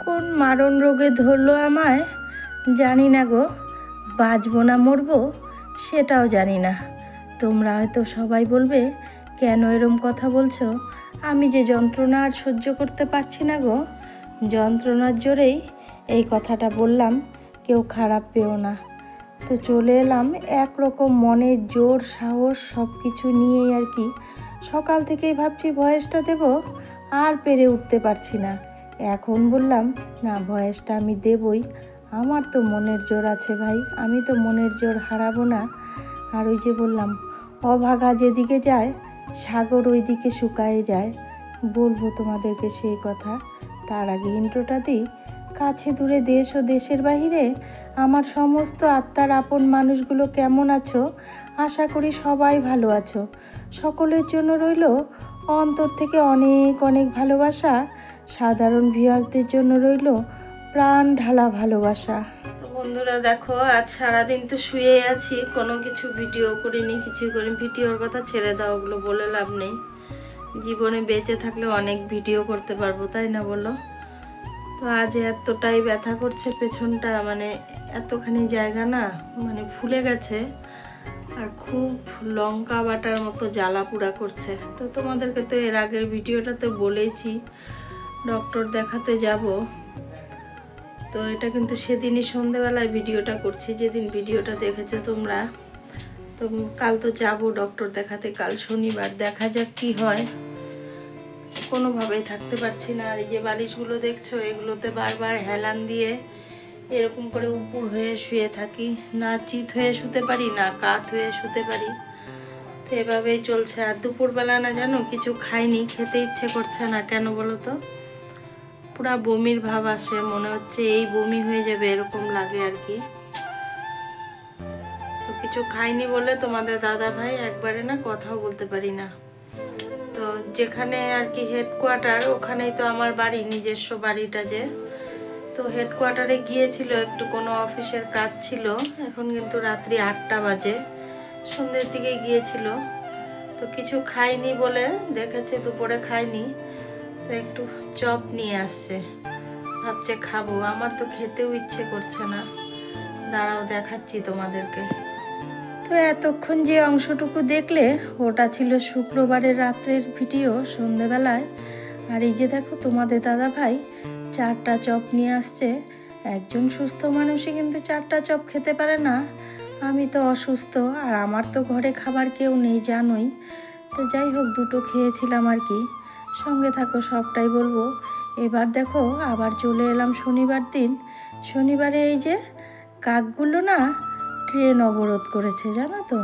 কোন মারণ রোগে ধরলো আমায় জানি না গো, বাঁচবো না মরবো সেটাও জানি না। তোমরা হয়তো সবাই বলবে কেন এরম কথা বলছো, আমি যে যন্ত্রণা আর সহ্য করতে পারছি না গো, যন্ত্রণার জোরেই এই কথাটা বললাম, কেউ খারাপ পেও না। তো চলে এলাম একরকম মনের জোর সাহস সব কিছু নিয়েই আর কি। সকাল থেকেই ভাবছি ভয়েসটা দেব, আর পেরে উঠতে পারছি না। এখন বললাম না, ভয়েসটা আমি দেবই, আমার তো মনের জোর আছে ভাই, আমি তো মনের জোর হারাবো না। আর ওই যে বললাম, অভাগা যেদিকে যায় সাগর ওই দিকে শুকায়ে যায়, বলবো তোমাদেরকে সেই কথা। তার আগে ইন্ট্রোটা দিই। কাছে দূরে দেশ ও দেশের বাহিরে আমার সমস্ত আত্মার আপন মানুষগুলো কেমন আছো? আশা করি সবাই ভালো আছো। সকলের জন্য রইল অন্তর থেকে অনেক অনেক ভালোবাসা। সাধারণ ভিউয়ার্সদের জন্য রইল প্রাণ ঢালা ভালোবাসা। তো বন্ধুরা দেখো, আজ সারাদিন তো শুয়ে আছি, কোনো কিছু ভিডিও করিনি, কিছু করিনি। ভিডিওর কথা ছেড়ে দাও, ওগুলো বলে লাভ নেই। জীবনে বেঁচে থাকলে অনেক ভিডিও করতে পারবো, তাই না বলো? তো আজ এতটাই ব্যথা করছে পেছনটা, মানে এতখানি জায়গা না মানে ফুলে গেছে, আর খুব লঙ্কা বাটার মতো জ্বালা পোড়া করছে। তো তোমাদেরকে তো এর আগের ভিডিওটাতে বলেছি ডক্টর দেখাতে যাব। তো এটা কিন্তু সেদিনই সন্ধেবেলায় ভিডিওটা করছি, যেদিন ভিডিওটা দেখেছো তোমরা। তো কাল তো যাব ডক্টর দেখাতে, কাল শনিবার, দেখা যাক কি হয়। কোনোভাবেই থাকতে পারছি না। আর এই যে বালিশগুলো দেখছো, এগুলোতে বারবার হেলান দিয়ে এরকম করে উপর হয়ে শুয়ে থাকি, না চিত হয়ে শুতে পারি না কাত হয়ে শুতে পারি। তো এভাবেই চলছে। আর দুপুরবেলা না জানো কিছু খাইনি, খেতে ইচ্ছে করছে না, কেন বলো তো? পুরা বমির ভাব আসে, মনে হচ্ছে এই বমি হয়ে যাবে এরকম লাগে আর কি। তো কিছু খাইনি বলে তোমাদের দাদা ভাই একবারে না কথাও বলতে পারি না। তো যেখানে আর কি হেডকোয়ার্টার, ওখানেই তো আমার বাড়ি, নিজস্ব বাড়িটা যে। তো হেডকোয়ার্টারে গিয়েছিল, একটু কোনো অফিসের কাজ ছিল। এখন কিন্তু রাত্রি 8টা বাজে, সন্ধ্যের দিকে গিয়েছিল। তো কিছু খাইনি বলে, দেখেছে দুপুরে খাইনি, তো একটু চপ নিয়ে আসছে, ভাবছে খাবো। আমার তো খেতেও ইচ্ছে করছে না, দাঁড়াও দেখাচ্ছি তোমাদেরকে। তো এতক্ষণ যে অংশটুকু দেখলে ওটা ছিল শুক্রবারের রাত্রের ভিডিও সন্ধেবেলায়। আর এই যে দেখো তোমাদের দাদা ভাই 4টা চপ নিয়ে আসছে। একজন সুস্থ মানুষই কিন্তু 4টা চপ খেতে পারে না, আমি তো অসুস্থ, আর আমার তো ঘরে খাবার কেউ নেই জানোই। তো যাই হোক, দুটো খেয়েছিলাম আর কি। সঙ্গে থাকো, সবটাই বলবো। এবার দেখো আবার চলে এলাম শনিবার দিন। শনিবারে এই যে কাকগুলো না ট্রেন অবরোধ করেছে, জানো তো,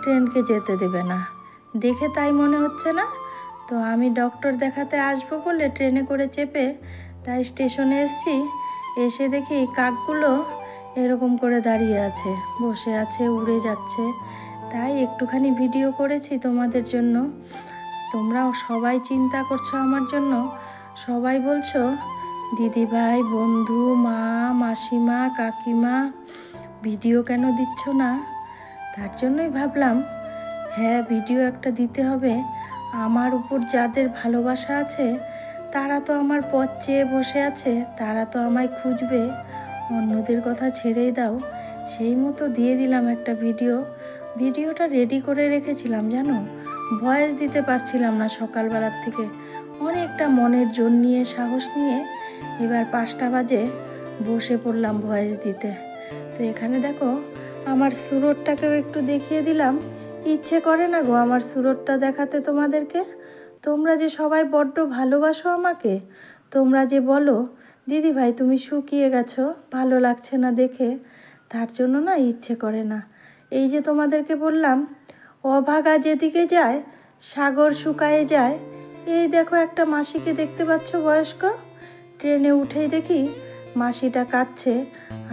ট্রেনকে যেতে দেবে না, দেখে তাই মনে হচ্ছে না? তো আমি ডক্টর দেখাতে আসবো বলে ট্রেনে করে চেপে তাই স্টেশনে এসেছি। এসে দেখি কাকগুলো এরকম করে দাঁড়িয়ে আছে, বসে আছে, উড়ে যাচ্ছে। তাই একটুখানি ভিডিও করেছি তোমাদের জন্য। তোমরাও সবাই চিন্তা করছো আমার জন্য, সবাই বলছো দিদিভাই, বন্ধু, মা, মাসিমা, কাকিমা ভিডিও কেন দিচ্ছ না? তার জন্যই ভাবলাম হ্যাঁ, ভিডিও একটা দিতে হবে। আমার উপর যাদের ভালোবাসা আছে তারা তো আমার পথ চেয়ে বসে আছে, তারা তো আমায় খুঁজবে। অন্যদের কথা ছেড়েই দাও। সেই মতো দিয়ে দিলাম একটা ভিডিও। ভিডিওটা রেডি করে রেখেছিলাম জানো, ভয়েস দিতে পারছিলাম না সকালবেলার থেকে। অনেকটা মনের জোর নিয়ে, সাহস নিয়ে এবার 5টা বাজে বসে পড়লাম ভয়েস দিতে। তো এখানে দেখো আমার সুরটটাকেও একটু দেখিয়ে দিলাম। ইচ্ছে করে না গো আমার সুরটটা দেখাতে তোমাদেরকে। তোমরা যে সবাই বড্ড ভালোবাসো আমাকে, তোমরা যে বলো দিদি ভাই তুমি শুকিয়ে গেছো, ভালো লাগছে না দেখে, তার জন্য না ইচ্ছে করে না। এই যে তোমাদেরকে বললাম, অভাগা যেদিকে যায় সাগর শুকায়ে যায়। এই দেখো একটা মাসিকে দেখতে পাচ্ছ বয়স্ক, ট্রেনে উঠেই দেখি মাসিটা কাঁদছে।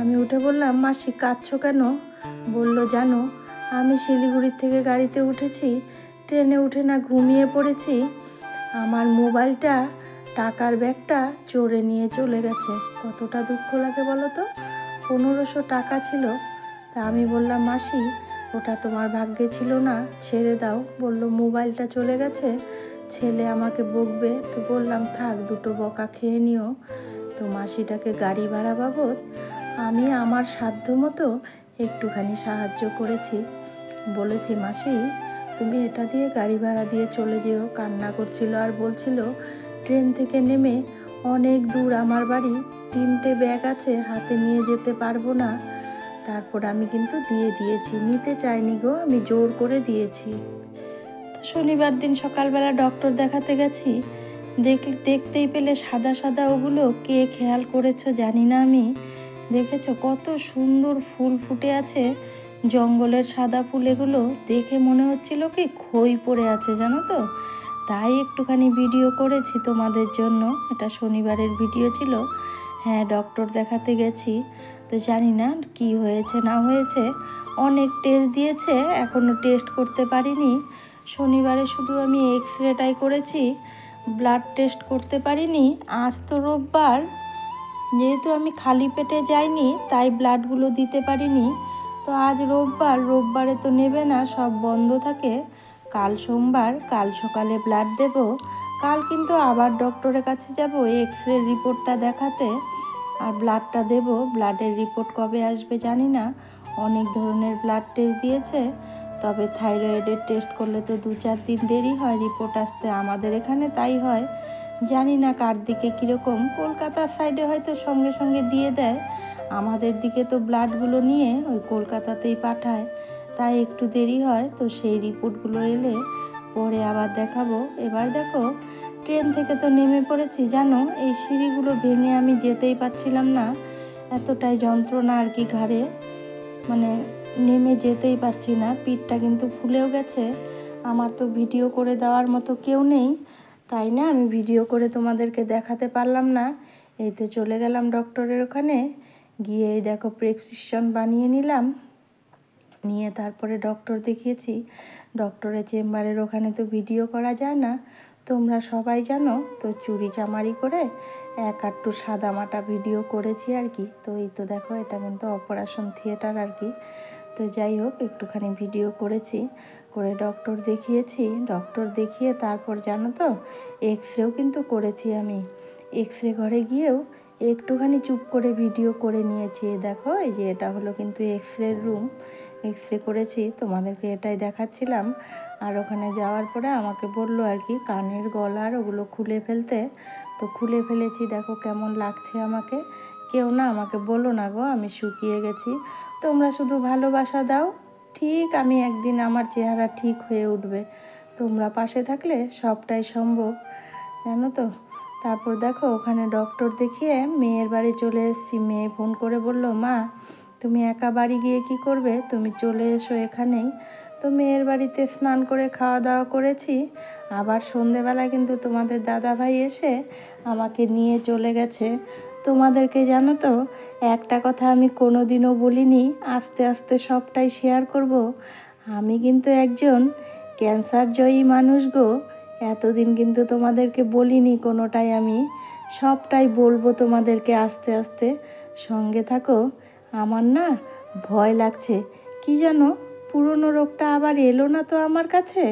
আমি উঠে বললাম, মাসি কাঁদছো কেন? বলল, জানো আমি শিলিগুড়ির থেকে গাড়িতে উঠেছি, ট্রেনে উঠে না ঘুমিয়ে পড়েছি, আমার মোবাইলটা, টাকার ব্যাগটা চোরে নিয়ে চলে গেছে। কতটা দুঃখ লাগে বলো তো? 1500 টাকা ছিল। তা আমি বললাম, মাসি ওটা তোমার ভাগ্যে ছিল না, ছেড়ে দাও। বলল মোবাইলটা চলে গেছে, ছেলে আমাকে বকবে। তো বললাম থাক, দুটো বকা খেয়ে নিও। তো মাসিটাকে গাড়ি ভাড়া বাবদ আমি আমার সাধ্য মতো একটুখানি সাহায্য করেছি। বলেছি, মাসি তুমি এটা দিয়ে গাড়ি ভাড়া দিয়ে চলে যেও। কান্না করছিল আর বলছিল ট্রেন থেকে নেমে অনেক দূর আমার বাড়ি, 3টে ব্যাগ আছে, হাতে নিয়ে যেতে পারবো না। তারপর আমি কিন্তু দিয়ে দিয়েছি, নিতে চাইনি গো, আমি জোর করে দিয়েছি। তো শনিবার দিন সকালবেলা ডক্টর দেখাতে গেছি, দেখতেই পেলে সাদা সাদা ওগুলো, কে খেয়াল করেছো জানি না আমি, দেখেছো কত সুন্দর ফুল ফুটে আছে, জঙ্গলের সাদা ফুল। এগুলো দেখে মনে হচ্ছিল কি খই পড়ে আছে জানো তো। তাই একটুখানি ভিডিও করেছি তোমাদের জন্য। এটা শনিবারের ভিডিও ছিল। হ্যাঁ, ডক্টর দেখাতে গেছি, তো জানি না কি হয়েছে না হয়েছে। অনেক টেস্ট দিয়েছে, এখনও টেস্ট করতে পারিনি। শনিবারে শুধু আমি এক্সরেটাই করেছি, ব্লাড টেস্ট করতে পারিনি। আজ তো রোববার, যেহেতু আমি খালি পেটে যাইনি তাই ব্লাডগুলো দিতে পারিনি। তো আজ রোববারে তো নেবে না, সব বন্ধ থাকে। কাল সোমবার, কাল সকালে ব্লাড দেব। কাল কিন্তু আবার ডক্টরের কাছে যাব এক্সরে রিপোর্টটা দেখাতে, আর ব্লাডটা দেব। ব্লাডের রিপোর্ট কবে আসবে জানি না। অনেক ধরনের ব্লাড টেস্ট দিয়েছে, তবে থাইরয়েডের টেস্ট করলে তো 2-4 দিন দেরি হয় রিপোর্ট আসতে, আমাদের এখানে তাই হয়। জানি না কার দিকে কীরকম, কলকাতার সাইডে হয়তো সঙ্গে সঙ্গে দিয়ে দেয়, আমাদের দিকে তো ব্লাডগুলো নিয়ে ওই কলকাতাতেই পাঠায়, তাই একটু দেরি হয়। তো সেই রিপোর্টগুলো এলে পরে আবার দেখাবো। এবার দেখো, ট্রেন থেকে তো নেমে পড়েছি জানো, এই সিঁড়িগুলো ভেঙে আমি যেতেই পারছিলাম না, এতটাই যন্ত্রণা আর কি ঘাড়ে, মানে নেমে যেতেই পারছি না। পিঠটা কিন্তু ফুলেও গেছে। আমার তো ভিডিও করে দেওয়ার মতো কেউ নেই, তাই না আমি ভিডিও করে তোমাদেরকে দেখাতে পারলাম না। এই তো চলে গেলাম ডক্টরের ওখানে, গিয়ে এই দেখো প্রেসক্রিপশন বানিয়ে নিলাম, নিয়ে তারপরে ডক্টর দেখিয়েছি। ডক্টরের চেম্বারের ওখানে তো ভিডিও করা যায় না, তোমরা সবাই জানো। তো চুরি চামারি করে একটু সাদা মাটা ভিডিও করেছি আর কি। তো এই তো দেখো, এটা কিন্তু অপারেশন থিয়েটার আর কি। তো যাই হোক, একটুখানি ভিডিও করেছি, করে ডক্টর দেখিয়েছি। ডক্টর দেখিয়ে তারপর জানো তো এক্সরেও কিন্তু করেছি আমি। এক্সরে ঘরে গিয়েও একটুখানি চুপ করে ভিডিও করে নিয়েছি। দেখো, এই যে এটা হলো কিন্তু এক্সরের রুম, এক্সরে করেছি, তোমাদেরকে এটাই দেখাচ্ছিলাম। আর ওখানে যাওয়ার পরে আমাকে বললো আর কি কানের গলার ওগুলো খুলে ফেলতে, তো খুলে ফেলেছি। দেখো কেমন লাগছে আমাকে। কেউ না আমাকে বলো না গো আমি শুকিয়ে গেছি, তোমরা শুধু ভালোবাসা দাও, ঠিক আমি একদিন আমার চেহারা ঠিক হয়ে উঠবে। তোমরা পাশে থাকলে সবটাই সম্ভব, জানো তো। তারপর দেখো, ওখানে ডক্টর দেখিয়ে মেয়ের বাড়ি চলে এসেছি। মেয়ে ফোন করে বলল, মা তুমি একা বাড়ি গিয়ে কি করবে, তুমি চলে এসো এখানেই। তো মেয়ের বাড়িতে স্নান করে খাওয়া দাওয়া করেছি। আবার সন্ধেবেলা কিন্তু তোমাদের দাদা ভাই এসে আমাকে নিয়ে চলে গেছে। তোমাদেরকে জানো তো একটা কথা আমি কোনো দিনও বলিনি, আস্তে আস্তে সবটাই শেয়ার করব। আমি কিন্তু একজন ক্যান্সার জয়ী মানুষ গো। এতদিন কিন্তু তোমাদেরকে বলিনি কোনোটাই, আমি সবটাই বলবো তোমাদেরকে আস্তে আস্তে। সঙ্গে থাকো। আমার না ভয় লাগছে, কি জানো, পুরনো রোগটা আবার এলো না তো আমার কাছে।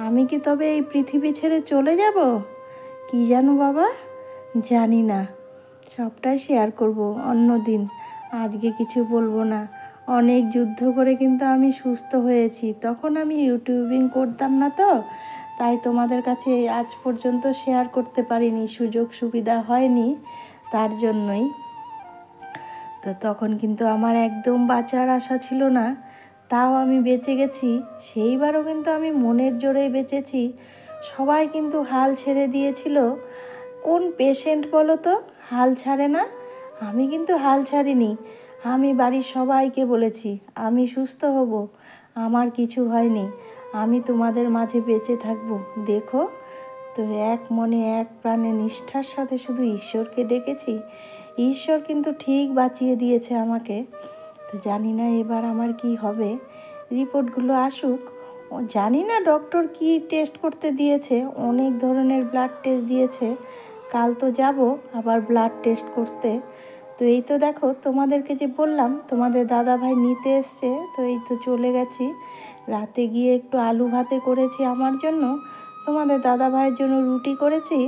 আমি কি তবে এই পৃথিবী ছেড়ে চলে যাব, কি জানো বাবা, জানি না। সবটাই শেয়ার করব অন্য দিন, আজকে কিছু বলবো না। অনেক যুদ্ধ করে কিন্তু আমি সুস্থ হয়েছি, তখন আমি ইউটিউবিং করতাম না তো, তাই তোমাদের কাছে আজ পর্যন্ত শেয়ার করতে পারিনি, সুযোগ সুবিধা হয়নি, তার জন্যই। তো তখন কিন্তু আমার একদম বাঁচার আশা ছিল না, তাও আমি বেঁচে গেছি। সেইবারও কিন্তু আমি মনের জোরেই বেঁচেছি। সবাই কিন্তু হাল ছেড়ে দিয়েছিল। কোন পেশেন্ট বলো তো হাল ছাড়ে না? আমি কিন্তু হাল ছাড়িনি। আমি বাড়ির সবাইকে বলেছি আমি সুস্থ হব, আমার কিছু হয়নি, আমি তোমাদের মাঝে বেঁচে থাকব, দেখো। তো এক মনে এক প্রাণে নিষ্ঠার সাথে শুধু ঈশ্বরকে ডেকেছি, ঈশ্বর কিন্তু ঠিক বাঁচিয়ে দিয়েছে আমাকে। তো জানি না এবার আমার কি হবে, রিপোর্টগুলো আসুক। জানি না ডক্টর কি টেস্ট করতে দিয়েছে, অনেক ধরনের ব্লাড টেস্ট দিয়েছে। কাল তো যাব আবার ব্লাড টেস্ট করতে। তো এই তো দেখো, তোমাদেরকে যে বললাম তোমাদের দাদা ভাই নিতে এসছে, তো এই তো চলে গেছি। রাতে গিয়ে একটু আলু ভাতে করেছি আমার জন্য, তোমাদের দাদা ভাইয়ের জন্য রুটি করেছি,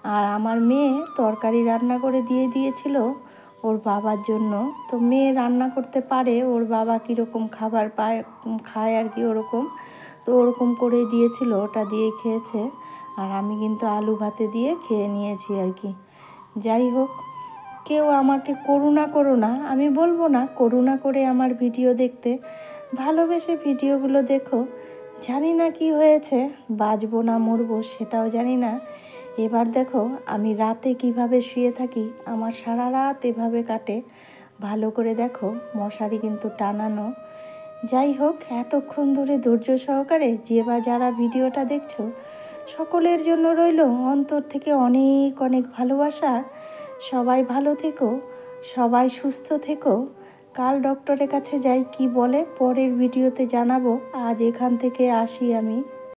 আর আমার মেয়ে তরকারি রান্না করে দিয়ে দিয়েছিল ওর বাবার জন্য। তো মেয়ে রান্না করতে পারে, ওর বাবা কীরকম খাবার পায় খায় আর কি ওরকম, তো ওরকম করে দিয়েছিল, ওটা দিয়ে খেয়েছে। আর আমি কিন্তু আলু ভাতে দিয়ে খেয়ে নিয়েছি আর কি। যাই হোক, কেউ আমাকে করুণা করো না, আমি বলবো না করুণা করে আমার ভিডিও দেখতে, ভালোবেসে ভিডিওগুলো দেখো। জানি না কি হয়েছে, বাঁচবো না মরবো সেটাও জানি না। এবার দেখো আমি রাতে কিভাবে শুয়ে থাকি, আমার সারা রাত এভাবে কাটে। ভালো করে দেখো, মশারি কিন্তু টানানো। যাই হোক, এতক্ষণ ধরে ধৈর্য সহকারে যে বা যারা ভিডিওটা দেখছো, সকলের জন্য রইল অন্তর থেকে অনেক অনেক ভালোবাসা। সবাই ভালো থেকো, সবাই সুস্থ থেকো। কাল ডক্টরের কাছে যাই, কি বলে পরের ভিডিওতে জানাবো। আজ এখান থেকে আসি আমি।